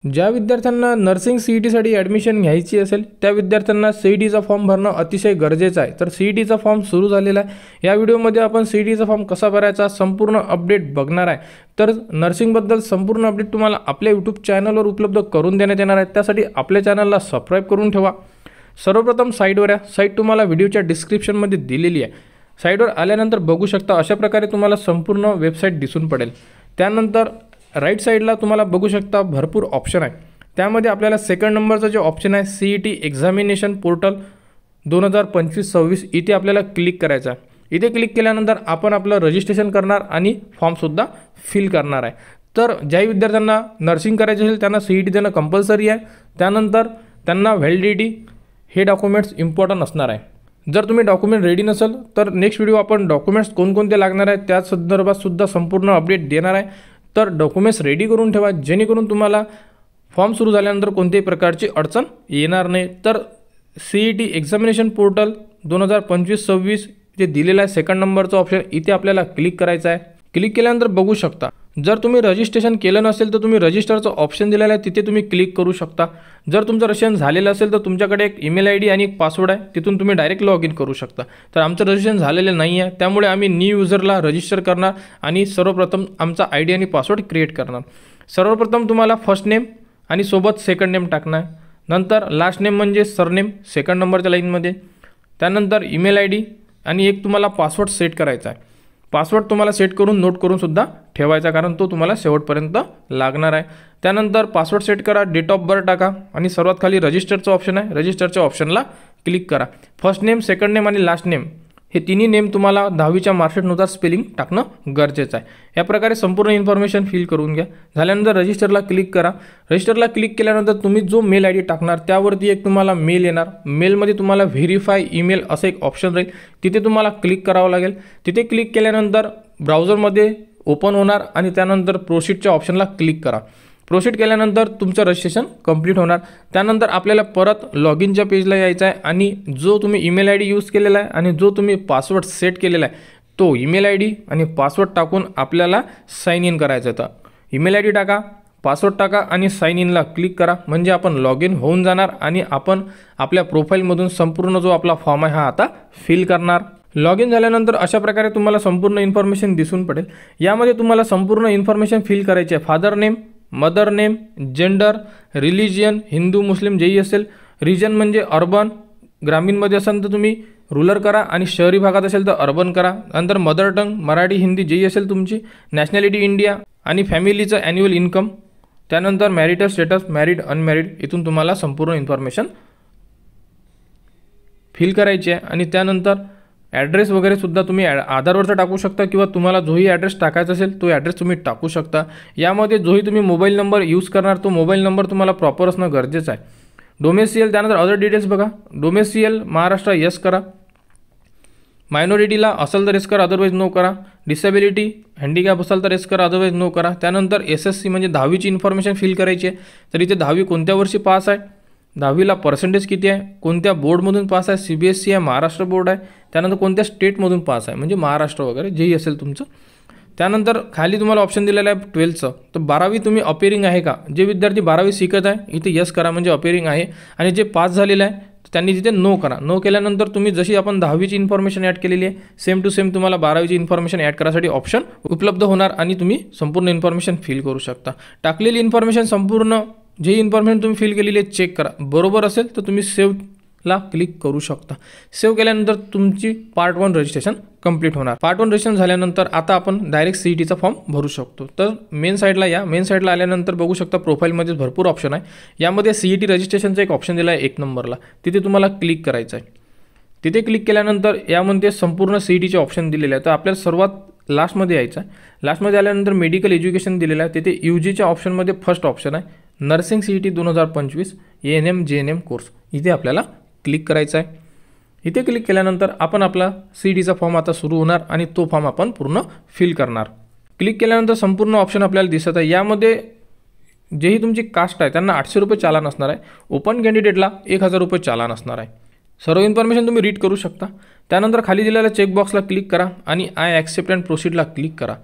ज्या विद्यार्थ्यांना nursing CETसाठी admission घ्यायची असेल त्या विद्यार्थ्यांना CETचा फॉर्म भरणं अतिशय गरजेचं आहे। तर CETचा फॉर्म सुरू झालेला आहे। या व्हिडिओमध्ये आपण CETचा फॉर्म कसा भरायचा संपूर्ण अपडेट बघणार आहे। तर नर्सिंगबद्दल संपूर्ण अपडेट तुम्हाला आपल्या यूट्यूब चॅनलवर उपलब्ध करून देण्यात येणार आहे। त्यासाठी आपल्या चॅनलला सबस्क्राईब करून ठेवा। सर्वप्रथम साईटवर या। साईट तुम्हाला व्हिडिओच्या डिस्क्रिप्शनमध्ये दिलेली आहे। साईटवर आल्यानंतर बघू शकता अशा प्रकारे तुम्हाला संपूर्ण वेबसाईट दिसून पडेल। त्यानंतर राईट साईडला तुम्हाला बघू शकता भरपूर ऑप्शन आहे। त्यामध्ये आपल्याला सेकंड नंबरचा जो ऑप्शन आहे CET एक्झामिनेशन पोर्टल 2025-26 इथे आपल्याला क्लिक करायचं आहे। इथे क्लिक केल्यानंतर आपण आपलं रजिस्ट्रेशन करणार आणि फॉर्मसुद्धा फिल करणार आहे। तर ज्याही विद्यार्थ्यांना नर्सिंग करायचे असेल त्यांना CET देणं कंपल्सरी आहे। त्यानंतर त्यांना व्हॅलिडिटी हे डॉक्युमेंट्स इम्पॉर्टंट असणार आहे। जर तुम्ही डॉक्युमेंट रेडी नसेल तर नेक्स्ट व्हिडिओ आपण डॉक्युमेंट्स कोणकोणते लागणार आहेत त्या संदर्भात सुद्धा संपूर्ण अपडेट देणार आहे। तर डॉक्युमेंट्स रेडी करून ठेवा जेणेकरून तुम्हाला फॉर्म सुरू झाल्यानंतर कोणत्याही प्रकारची अडचण येणार नाही। तर CET एक्झामिनेशन पोर्टल 2025-26 जे दिलेलं आहे सेकंड नंबरचं ऑप्शन इथे आपल्याला क्लिक करायचं आहे। क्लिक केल्यानंतर बघू शकता जर तुम्ही रजिस्ट्रेशन केलं नसेल तर तुम्ही रजिस्टरचं ऑप्शन दिलेलं आहे तिथे तुम्ही क्लिक करू शकता। जर तुमचं रजिस्ट्रेशन झालेलं असेल तर तुमच्याकडे एक ईमेल ID आणि एक पासवर्ड आहे तिथून तुम्ही डायरेक्ट लॉग इन करू शकता। तर आमचं रजिस्ट्रेशन झालेलं नाही आहे त्यामुळे आम्ही न्यू युजरला रजिस्टर करणार आणि सर्वप्रथम आमचा ID आणि पासवर्ड क्रिएट करणार। सर्वप्रथम तुम्हाला फर्स्ट नेम आणि सोबत सेकंड नेम टाकणार आहे। नंतर लास्ट नेम म्हणजे सरनेम सेकंड नंबरच्या लाईनमध्ये। त्यानंतर ईमेल ID आणि एक तुम्हाला पासवर्ड सेट करायचा आहे। पासवर्ड तुम्हाला सेट करून नोट करून सुद्धा ठेवायचा कारण तो तुम्हाला शेवटपर्यंत लागणार आहे। त्यानंतर पासवर्ड सेट करा, डेट ऑफ बर्थ टाका आणि सर्वात खाली रजिस्टरचं ऑप्शन आहे रजिस्टरच्या ऑप्शनला क्लिक करा। फर्स्ट नेम सेकंड नेम आणि लास्ट नेम हे तिन्ही नेम तुम्हाला 10वीच्या मार्कशीटनुसार स्पेलिंग टाकणं गरजेचं आहे। या प्रकारे संपूर्ण इन्फॉर्मेशन फिल करून घ्या। झाल्यानंतर रजिस्टरला क्लिक करा। रजिस्टरला क्लिक केल्यानंतर तुम्ही जो मेल ID टाकणार त्यावरती एक तुम्हाला मेल येणार। मेलमध्ये तुम्हाला व्हेरीफाय ईमेल असं एक ऑप्शन राहील तिथे तुम्हाला क्लिक करावं लागेल। तिथे क्लिक केल्यानंतर ब्राउझरमध्ये ओपन होणार आणि त्यानंतर प्रोसीडच्या ऑप्शनला क्लिक करा। प्रोसीड केल्यानंतर तुमचं रजिस्ट्रेशन कंप्लीट होणार। त्यानंतर आपल्याला परत लॉग इनच्या पेजला यायचं आहे आणि जो तुम्ही ईमेल ID यूज केलेला आहे आणि जो तुम्ही पासवर्ड सेट केलेला आहे तो ईमेल ID आणि पासवर्ड टाकून आपल्याला साइन इन करायचं आहे। ईमेल ID टाका, पासवर्ड टाका आणि साइन इनला क्लिक करा म्हणजे आपण लॉग इन होऊन जाणार आणि आपण आपल्या प्रोफाईलमधून संपूर्ण जो आपला फॉर्म आहे हा आता फिल करणार। लॉग इन झाल्यानंतर अशा प्रकारे तुम्हाला संपूर्ण इन्फॉर्मेशन दिसून पडेल। यामध्ये तुम्हाला संपूर्ण इन्फॉर्मेशन फिल करायची आहे। Father name, mother name, gender, religion Hindu Muslim जेही असेल, रिजन म्हणजे अर्बन, ग्रामीणमध्ये असेल तर तुम्ही रुरल करा आणि शहरी भागात असेल तर अर्बन करा। नंतर मदर टंग मराठी हिंदी जेही असेल तुमची, नॅशनॅलिटी इंडिया आणि फॅमिलीचं ॲन्युअल इन्कम। त्यानंतर मॅरिटल स्टेटस मॅरिड अनमॅरिड इथून तुम्हाला संपूर्ण इन्फॉर्मेशन फिल करायची आहे। आणि त्यानंतर ॲड्रेस वगैरे सुद्धा तुम्ही आधारवरचा टाकू शकता किंवा तुम्हाला जोही ॲड्रेस टाकायचा असेल तो ॲड्रेस तुम्ही टाकू शकता। यामध्ये जोही तुम्ही मोबाईल नंबर यूज करणार तो मोबाईल नंबर तुम्हाला प्रॉपर असणं गरजेचं आहे। डोमेसियल त्यानंतर अदर डिटेल्स बघा। डोमेसियल महाराष्ट्र यस करा, मायनॉरिटीला असेल तर यस करा अदरवाईज नो करा, डिसेबिलिटी हँडिकॅप असेल तर यस करा अदरवाईज नो करा। त्यानंतर SSC म्हणजे 10वीची इन्फॉर्मेशन फिल करायची आहे। तर इथे 10वी कोणत्या वर्षी पास आहे, 10वीला पर्सेंटेज किती आहे, कोणत्या बोर्डमधून पास आहे, CBSE आहे महाराष्ट्र बोर्ड आहे, त्यानंतर कोणत्या स्टेटमधून पास आहे म्हणजे महाराष्ट्र वगैरे जेही असेल तुमचं। त्यानंतर खाली तुम्हाला ऑप्शन दिलेलं आहे 12चं तर 12वी तुम्ही अपेरिंग आहे का, जे विद्यार्थी 12वी शिकत आहे इथे यस करा म्हणजे अपेरिंग आहे आणि जे पास झालेलं आहे त्यांनी तिथे नो करा। नो केल्यानंतर तुम्ही जशी आपण 10वीची इन्फॉर्मेशन ॲड केलेली आहे सेम टू सेम तुम्हाला 12वीची इन्फॉर्मेशन ॲड करायसाठी ऑप्शन उपलब्ध होणार आणि तुम्ही संपूर्ण इन्फॉर्मेशन फिल करू शकता। टाकलेली इन्फॉर्मेशन संपूर्ण जे इन्फॉर्मेशन तुम्ही फिल केलेली आहे चेक करा, बरोबर असेल तर तुम्ही सेव्हला क्लिक करू शकता। सेव्ह केल्यानंतर तुमची पार्ट 1 रजिस्ट्रेशन कंप्लीट होणार। पार्ट 1 रजिस्ट्रेशन झाल्यानंतर आता आपण डायरेक्ट CETचा फॉर्म भरू शकतो। तर मेन साईडला या, मेन साईडला आल्यानंतर बघू शकता प्रोफाईलमध्ये भरपूर ऑप्शन आहे। यामध्ये CET रजिस्ट्रेशनचा एक ऑप्शन दिला आहे 1 नंबरला, तिथे तुम्हाला क्लिक करायचं आहे। तिथे क्लिक केल्यानंतर यामध्ये संपूर्ण CETचे ऑप्शन दिलेले आहे। तर आपल्याला सर्वात लास्टमध्ये यायचं आहे। लास्टमध्ये आल्यानंतर मेडिकल एज्युकेशन दिलेलं आहे, तिथे UGच्या ऑप्शनमध्ये फर्स्ट ऑप्शन आहे nursing CET 2025 ANM JNM course, इथे आपल्याला क्लिक करायचं आहे। इथे क्लिक केल्यानंतर आपण आपला CETचा फॉर्म आता सुरू होणार आणि तो फॉर्म आपण पूर्ण फिल करणार। क्लिक केल्यानंतर संपूर्ण ऑप्शन आपल्याला दिसत आहे। यामध्ये जेही तुमची कास्ट आहे त्यांना 800 रुपये चालान असणार आहे, ओपन कॅन्डिडेटला 1000 रुपये चालान असणार आहे। सर्व इन्फॉर्मेशन तुम्ही रीड करू शकता। त्यानंतर खाली दिलेल्या चेकबॉक्सला क्लिक करा आणि आय ॲक्सेप्ट अँड प्रोसीडला क्लिक करा।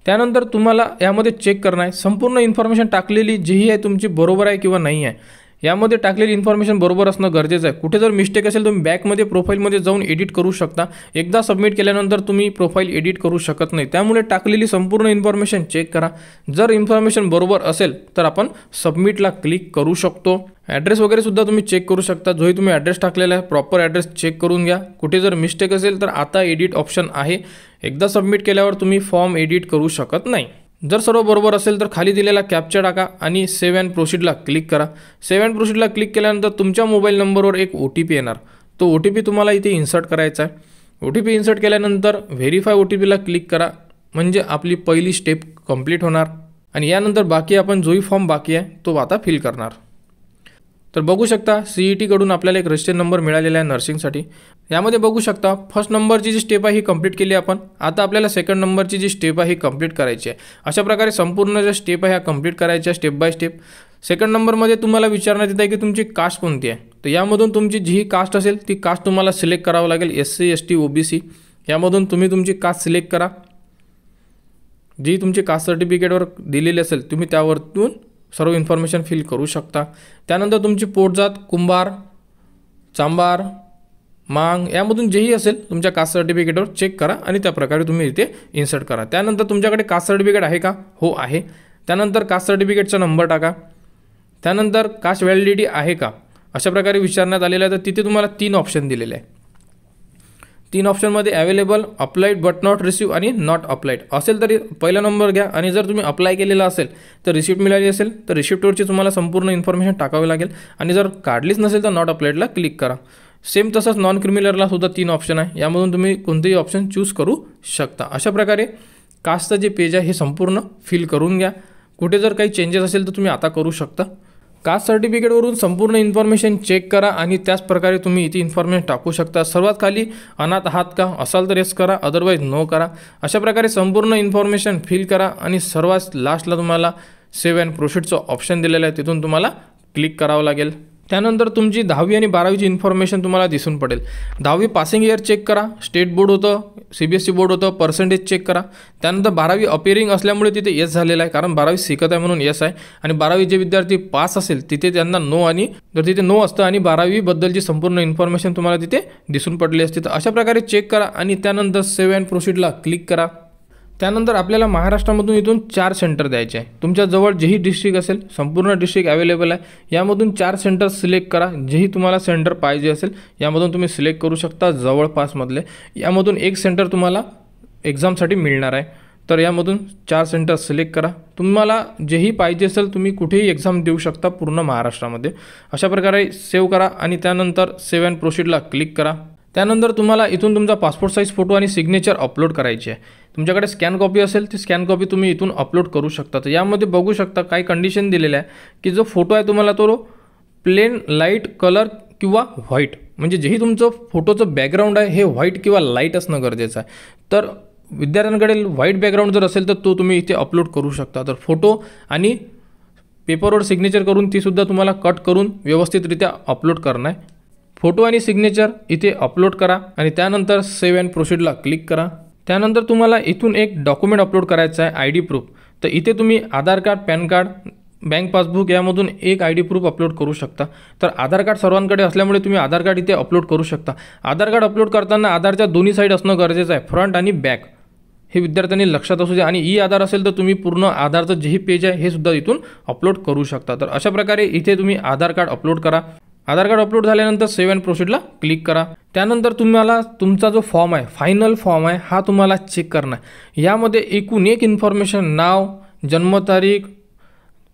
त्यानंतर तुम्हाला यामध्ये चेक करणं आहे संपूर्ण इन्फॉर्मेशन टाकलेली जीही आहे तुमची बरोबर आहे किंवा नाही आहे। यामध्ये टाकलेली इन्फॉर्मेशन बरोबर असणं गरजेचं आहे। कुठे जर मिस्टेक असेल तुम्ही बॅकमध्ये प्रोफाईलमध्ये जाऊन एडिट करू शकता। एकदा सबमिट केल्यानंतर तुम्ही प्रोफाईल एडिट करू शकत नाही, त्यामुळे टाकलेली संपूर्ण इन्फॉर्मेशन चेक करा। जर इन्फॉर्मेशन बरोबर असेल तर आपण सबमिटला क्लिक करू शकतो। ॲड्रेस वगैरे सुद्धा तुम्ही चेक करू शकता, जोही तुम्ही ॲड्रेस टाकलेला आहे प्रॉपर ॲड्रेस चेक करून घ्या। कुठे जर मिस्टेक असेल तर आता एडिट ऑप्शन आहे, एकदा सबमिट केल्यावर तुम्ही फॉर्म एडिट करू शकत नाही। जर सर्व बरोबर असेल तर खाली दिलेला कॅप्चा टाका आणि सेव्ह अँड प्रोसीडला क्लिक करा। सेव्ह अँड प्रोसीडला क्लिक केल्यानंतर तुमच्या मोबाईल नंबरवर एक OTP येणार, तो OTP तुम्हाला इथे इन्सर्ट करायचा आहे। OTP इन्सर्ट केल्यानंतर व्हेरीफाय OTPला क्लिक करा, म्हणजे आपली पहिली स्टेप कंप्लीट होणार आणि यानंतर बाकी आपण जोही फॉर्म बाकी आहे तो आता फिल करणार। तर बघू शकता CET कडून आपल्याला एक रजिस्टर नंबर मिळालेला आहे नर्सिंगसाठी। यामध्ये बघू शकता फर्स्ट नंबरची जी स्टेप आहे ही कंप्लीट केली आपण, आता आपल्याला सेकंड नंबरची जी स्टेप आहे ही कंप्लीट करायची आहे। अशा प्रकारे संपूर्ण ज्या स्टेप आहे ह्या कंप्लीट करायच्या स्टेप बाय स्टेप। सेकंड नंबरमध्ये तुम्हाला विचारण्यात येत आहे की तुमची कास्ट कोणती आहे, तर यामधून तुमची जी कास्ट असेल ती कास्ट तुम्हाला सिलेक्ट करावं लागेल, SC ST OBC यामधून तुम्ही तुमची कास्ट सिलेक्ट करा। जी तुमची कास्ट सर्टिफिकेटवर दिलेली असेल तुम्ही त्यावरतून सर्व इन्फॉर्मेशन फिल करू शकता। त्यानंतर तुमची पोटजात कुंभार, चांभार, मांग यामधून जेही असेल तुमच्या कास्ट सर्टिफिकेटवर चेक करा आणि त्या प्रकारे तुम्ही इथे इन्सर्ट करा। त्यानंतर तुमच्याकडे कास्ट सर्टिफिकेट आहे का, हो आहे। त्यानंतर कास्ट सर्टिफिकेटचा नंबर टाका। त्यानंतर कास्ट व्हॅलिडिटी आहे का अशा प्रकारे विचारण्यात आलेलं आहे, तर तिथे तुम्हाला 3 ऑप्शन दिलेले आहे। 3 ऑप्शनमध्ये available, applied but not receive आणि नॉट अप्लाइड असेल तरी पहिला नंबर घ्या, आणि जर तुम्ही अप्लाय केलेला असेल तर रिसिप्ट मिळाली असेल तर रिसिप्टवरची तुम्हाला संपूर्ण इन्फॉर्मेशन टाकावी लागेल, आणि जर काढलीच नसेल तर नॉट अप्लाइडला क्लिक करा। सेम तसंच नॉन क्रिमिनलला सुद्धा 3 ऑप्शन आहे, यामधून तुम्ही कोणतेही ऑप्शन चूज करू शकता। अशा प्रकारे कास्टचं जे पेज आहे हे संपूर्ण फिल करून घ्या। कुठे जर काही चेंजेस असेल तर तुम्ही आता करू शकता। कास्ट सर्टिफिकेटवरून संपूर्ण इन्फॉर्मेशन चेक करा आणि त्याच प्रकारे तुम्ही इथे इन्फॉर्मेशन टाकू शकता। सर्वात खाली अनाथ आहात का असाल तर येस करा, अदरवाईज नो करा। अशा प्रकारे संपूर्ण इन्फॉर्मेशन फिल करा आणि सर्वात लास्टला तुम्हाला सेव्ह अँड प्रोसीडचं ऑप्शन दिलेलं आहे, तिथून तुम्हाला क्लिक करावं लागेल। त्यानंतर तुमची 10वी आणि 12वीची इन्फॉर्मेशन तुम्हाला दिसून पडेल। 10वी पासिंग इयर चेक करा, स्टेट बोर्ड होतं, CBSE बोर्ड होतं, पर्सेंटेज चेक करा। त्यानंतर 12वी अपिअरिंग असल्यामुळे तिथे येस झालेलं आहे, कारण 12वी शिकत आहे म्हणून येस आहे, आणि 12वी जे विद्यार्थी पास असेल तिथे त्यांना नो, आणि जर तिथे नो असतं आणि 12वी बद्दलची संपूर्ण इन्फॉर्मेशन तुम्हाला तिथे दिसून पडली असते। तर अशा प्रकारे चेक करा आणि त्यानंतर सेव्ह अँड प्रोसीडला क्लिक करा। त्यानंतर आपल्याला महाराष्ट्रामधून इथून 4 सेंटर द्यायचे आहे। तुमच्या जवळ जेही डिस्ट्रिक्ट असेल संपूर्ण डिस्ट्रिक्ट अवेलेबल आहे, यामधून 4 सेंटर सिलेक्ट करा। जेही तुम्हाला सेंटर पाहिजे असेल यामधून तुम्ही सिलेक्ट करू शकता जवळपासमधले। यामधून एक सेंटर तुम्हाला एक्झामसाठी मिळणार आहे, तर यामधून 4 सेंटर सिलेक्ट करा। तुम्हाला जेही पाहिजे असेल तुम्ही कुठेही एक्झाम देऊ शकता पूर्ण महाराष्ट्रामध्ये। अशा प्रकारे सेव्ह करा आणि त्यानंतर सेव्ह अँड प्रोसीडला क्लिक करा। त्यानंतर तुम्हाला इथून तुमचा पासपोर्ट साईज फोटो आणि सिग्नेचर अपलोड करायची आहे। तुमच्याकडे स्कॅन कॉपी असेल ती स्कॅन कॉपी तुम्ही इथून अपलोड करू शकता। तर यामध्ये बघू शकता काही कंडिशन दिलेल्या आहे की जो फोटो आहे तुम्हाला तो प्लेन लाईट कलर किंवा व्हाईट, म्हणजे जेही तुमचं फोटोचं बॅकग्राऊंड आहे हे व्हाईट किंवा लाईट असणं गरजेचं आहे। तर विद्यार्थ्यांकडे व्हाईट बॅकग्राऊंड जर असेल तर तो तुम्ही इथे अपलोड करू शकता। तर फोटो आणि पेपरवर सिग्नेचर करून तीसुद्धा तुम्हाला कट करून व्यवस्थितरित्या अपलोड करणं आहे। फोटो आणि सिग्नेचर इथे अपलोड करा आणि त्यानंतर सेव्ह अँड प्रोसीडला क्लिक करा। त्यानंतर तुम्हाला इथून एक डॉक्युमेंट अपलोड करायचं आहे ID प्रूफ। तर इथे तुम्ही Aadhaar card, PAN card, bank passbook यामधून एक ID प्रूफ अपलोड करू शकता। तर आधार कार्ड सर्वांकडे असल्यामुळे तुम्ही आधार कार्ड इथे अपलोड करू शकता। आधार कार्ड अपलोड करताना आधारच्या दोन्ही साईड असणं गरजेचं आहे, फ्रंट आणि बॅक, हे विद्यार्थ्यांनी लक्षात असू द्या। आणि ई आधार असेल तर तुम्ही पूर्ण आधारचं जेही पेज आहे हे सुद्धा इथून अपलोड करू शकता। तर अशा प्रकारे इथे तुम्ही आधार कार्ड अपलोड करा। आधार कार्ड अपलोड झाल्यानंतर सेव्ह अँड प्रोसीडला क्लिक करा। त्यानंतर तुम्हाला तुमचा जो फॉर्म आहे, फायनल फॉर्म आहे, हा तुम्हाला चेक करणार आहे। यामध्ये एकूण एक इन्फॉर्मेशन, नाव, जन्मतारीख,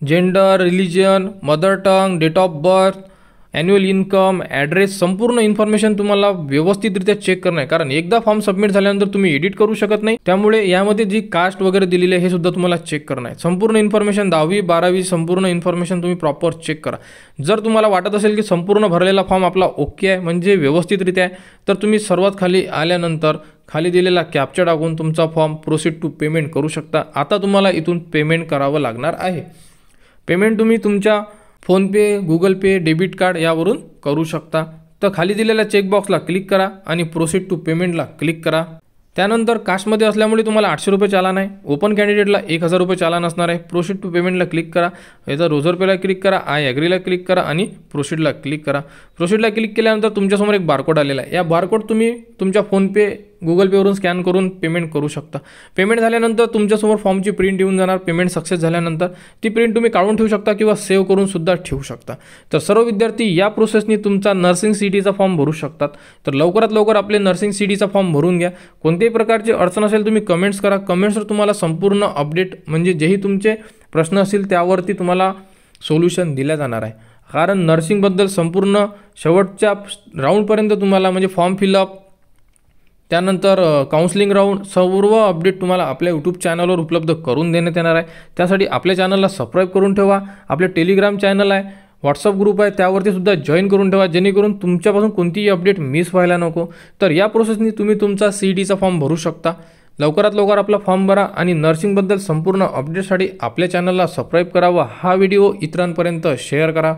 gender, religion, mother tongue, date of birth, annual income, address, संपूर्ण इन्फॉर्मेशन तुम्हाला व्यवस्थितरित्या चेक करणं आहे। कारण एकदा फॉर्म सबमिट झाल्यानंतर तुम्ही एडिट करू शकत नाही, त्यामुळे यामध्ये जी कास्ट वगैरे दिलेली आहे हे सुद्धा तुम्हाला चेक करणं आहे। संपूर्ण इन्फॉर्मेशन 10वी 12वी संपूर्ण इन्फॉर्मेशन तुम्ही प्रॉपर चेक करा। जर तुम्हाला वाटत असेल की संपूर्ण भरलेला फॉर्म आपला ओके आहे, म्हणजे व्यवस्थितरित्या आहे, तर तुम्ही सर्वात खाली आल्यानंतर खाली दिलेला कॅप्चा टाकून तुमचा फॉर्म प्रोसीड टू पेमेंट करू शकता। आता तुम्हाला इथून पेमेंट करावं लागणार आहे। पेमेंट तुम्ही तुमच्या फोनपे, गुगल पे, डेबिट कार्ड यावरून करू शकता। तर खाली दिलेल्या चेकबॉक्सला क्लिक करा आणि प्रोसीड टू पेमेंटला क्लिक करा। त्यानंतर कास्टमध्ये असल्यामुळे तुम्हाला 800 रुपये चालान आहे. ओपन कॅन्डिडेटला 1000 रुपये चालान असणार आहे. प्रोसीड टू पेमेंटला क्लिक करा. याचा रोजर पेला क्लिक करा. आय ॲग्रीला क्लिक करा आणि प्रोसीडला क्लिक करा. प्रोसीडला क्लिक केल्यानंतर तुमच्यासमोर एक बारकोड आलेला आहे. या बारकोड तुम्ही तुमच्या फोनपे गुगल पेवरून स्कॅन करून पेमेंट करू शकता. पेमेंट झाल्यानंतर तुमच्यासमोर फॉर्मची प्रिंट येऊन जाणार. पेमेंट सक्सेस झाल्यानंतर ती प्रिंट तुम्ही काढून ठेवू शकता किंवा सेव्ह करून सुद्धा ठेवू शकता. तर सर्व विद्यार्थी या प्रोसेसनी तुमचा नर्सिंग CETचा फॉर्म भरू शकतात. तर लवकरात लवकर आपले नर्सिंग CETचा फॉर्म भरून घ्या. कोणत्याही प्रकारची अडचण असेल तुम्ही कमेंट्स करा. कमेंट्सवर तुम्हाला संपूर्ण अपडेट म्हणजे जेही तुमचे प्रश्न असतील त्यावरती तुम्हाला सोल्युशन दिलं जाणार आहे. कारण नर्सिंगबद्दल संपूर्ण शेवटच्या राऊंडपर्यंत तुम्हाला म्हणजे फॉर्म फिलअप त्यानंतर काउन्सिलिंग राऊंड सर्व अपडेट तुम्हाला आपल्या यूट्यूब चॅनलवर उपलब्ध करून देण्यात येणार आहे. त्यासाठी आपल्या चॅनलला सबस्क्राईब करून ठेवा. आपले टेलिग्राम चॅनल आहे, व्हॉट्सअप ग्रुप आहे, त्यावरती सुद्धा जॉईन करून ठेवा जेणेकरून तुमच्यापासून कोणतीही अपडेट मिस व्हायला नको. तर या प्रोसेसनी तुम्ही तुमचा CETचा फॉर्म भरू शकता. लवकरात लवकर आपला फॉर्म भरा आणि नर्सिंगबद्दल संपूर्ण अपडेटसाठी आपल्या चॅनलला सबस्क्राईब करा व हा व्हिडिओ इतरांपर्यंत शेअर करा.